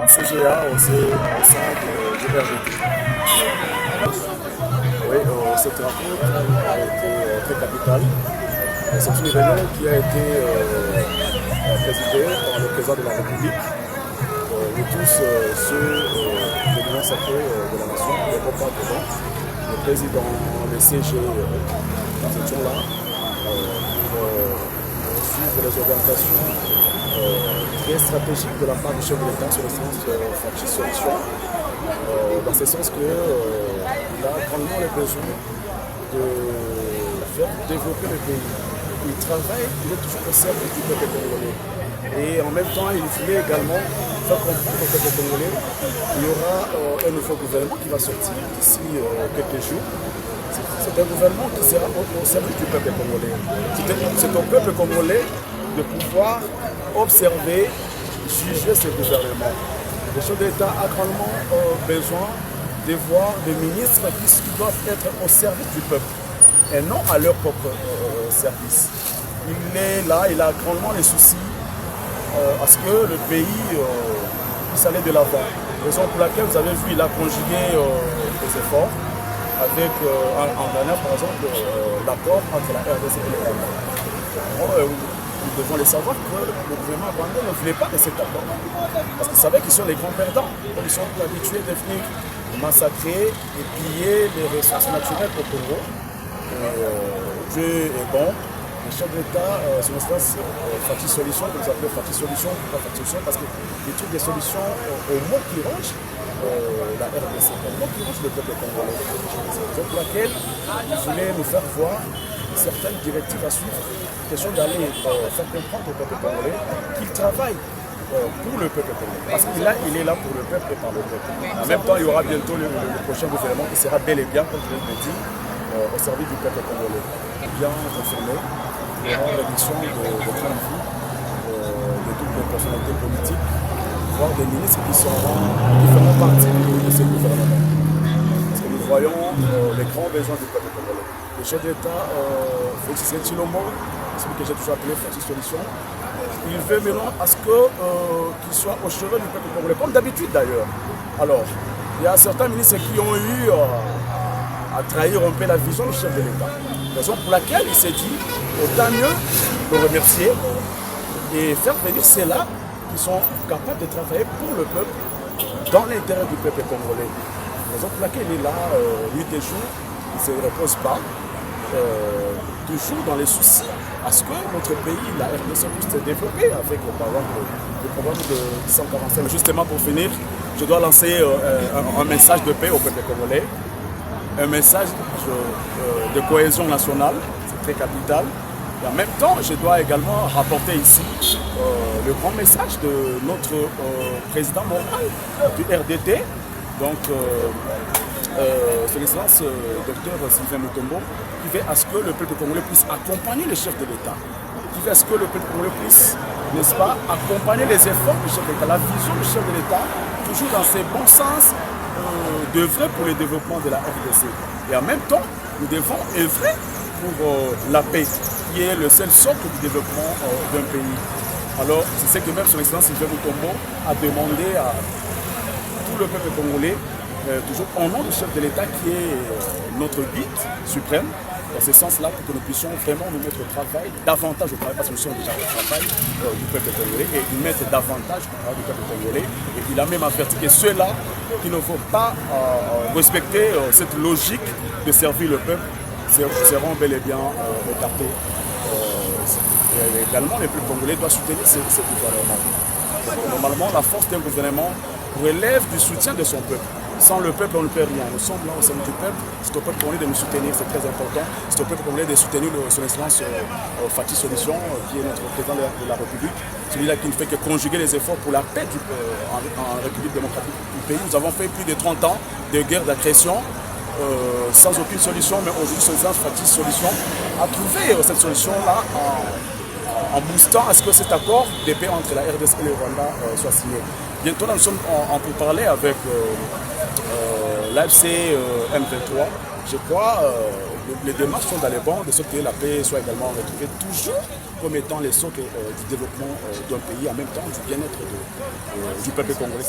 CGA au sein de RDT. Oui, cette rencontre a été très capitale. C'est une réunion qui a été présidée par le président de la République et tous ceux des liens sacrés de la nation, les représentants, le président, le CG, nous étions là pour suivre les orientations très stratégiques de la part du chef de l'État sur le sens Fachi Solution, dans ce sens qu'il a grandement le besoin de faire développer le pays. Il travaille, il est toujours au service du peuple congolais. Et en même temps, il voulait également faire comprendre au peuple congolais qu'il y aura un nouveau gouvernement qui va sortir d'ici quelques jours. C'est un gouvernement qui sera au service du peuple congolais. C'est au peuple congolais de pouvoir observer, juger ce gouvernement. Le chef d'État a grandement besoin de voir des ministres qui doivent être au service du peuple et non à leur propre service. Il est là, il a grandement les soucis à ce que le pays puisse aller de l'avant. Raison pour laquelle vous avez vu, il a conjugué des efforts avec, en dernier par exemple, l'accord entre la RDC et le Rwanda. Nous devons les savoir que le gouvernement rwandais ne voulait pas de cet accord. Parce qu'ils savaient qu'ils sont les grands perdants. Ils sont habitués de venir massacrer et piller les ressources naturelles au Congo. Dieu est bon. Le chef d'État, sur l'instance Fachi Solution, que vous appelez Fachi Solution, pourquoi Fachi Solution? Parce qu'il trouve des solutions aux mots qui rongent la RDC, aux mots qui rongent le peuple congolais. C'est pour laquelle il voulait nous faire voir certaines directives à suivre. Question d'aller faire comprendre au peuple congolais qu'il travaille pour le peuple congolais. Parce qu'il est là pour le peuple et par le peuple. En même temps, il y aura bientôt le prochain gouvernement qui sera bel et bien, comme je l'ai dit, au service du peuple congolais. Bien confirmé, il y aura une réduction de train de vie de toutes les personnalités politiques, voire des ministres qui feront partie de ce gouvernement. Parce que nous voyons les grands besoins du peuple congolais. Le chef d'État, Félix Tshisekedi, celui que j'ai toujours appelé Fachi Solution, il veut maintenant à ce qu'il soit au chevet du peuple congolais, comme d'habitude d'ailleurs. Alors, il y a certains ministres qui ont eu à trahir un peu la vision du chef de l'État. Raison pour laquelle il s'est dit, autant mieux le remercier et faire venir ceux-là qui sont capables de travailler pour le peuple, dans l'intérêt du peuple congolais. Raison pour laquelle il est là, nuit et jour, il ne se repose pas, toujours dans les soucis, à ce que notre pays, la RDC, puisse se développer avec le programme de 145. Mais justement, pour finir, je dois lancer un message de paix au peuple congolais. Un message de cohésion nationale, c'est très capital. Et en même temps, je dois également rapporter ici le grand message de notre président moral du RDT, donc son excellence docteur Sylvain Mutombo, qui veut à ce que le peuple congolais puisse accompagner le chef de l'État, qui veut à ce que le peuple congolais puisse, n'est-ce pas, accompagner les efforts du chef de l'État, la vision du chef de l'État, toujours dans ses bons sens, d'œuvrer pour le développement de la RDC. Et en même temps, nous devons œuvrer pour la paix, qui est le seul socle du développement d'un pays. Alors, c'est ce que même son excellence Sylvain Mutombo a demandé à tout le peuple congolais, toujours au nom du chef de l'État qui est notre guide suprême, dans ce sens-là, pour que nous puissions vraiment nous mettre au travail, davantage au travail, parce que nous sommes déjà au travail du peuple congolais, et nous mettre davantage au travail du peuple congolais. Et il a même averti que ceux-là qui ne vont pas respecter cette logique de servir le peuple seront bel et bien écartés. Et également, le peuple congolais doit soutenir ce gouvernement. Normalement, la force d'un gouvernement relève du soutien de son peuple. Sans le peuple, on ne peut rien. Nous sommes là au sein du peuple. C'est au peuple congolais de nous soutenir, c'est très important. C'est au peuple congolais de soutenir son excellence Fachi Solution, qui est notre président de la République. Celui-là qui ne fait que conjuguer les efforts pour la paix en République démocratique du pays. Nous avons fait plus de 30 ans de guerre d'agression sans aucune solution, mais aujourd'hui, son excellence Fachi Solution a trouvé cette solution-là en boostant à ce que cet accord de paix entre la RDC et le Rwanda soit signé. Bientôt, nous sommes en pourparlers avec l'AFC M23. Je crois les démarches sont dans les bancs, de sorte que la paix soit également retrouvée, toujours comme étant les socles du développement d'un pays, en même temps du bien-être du peuple congolais.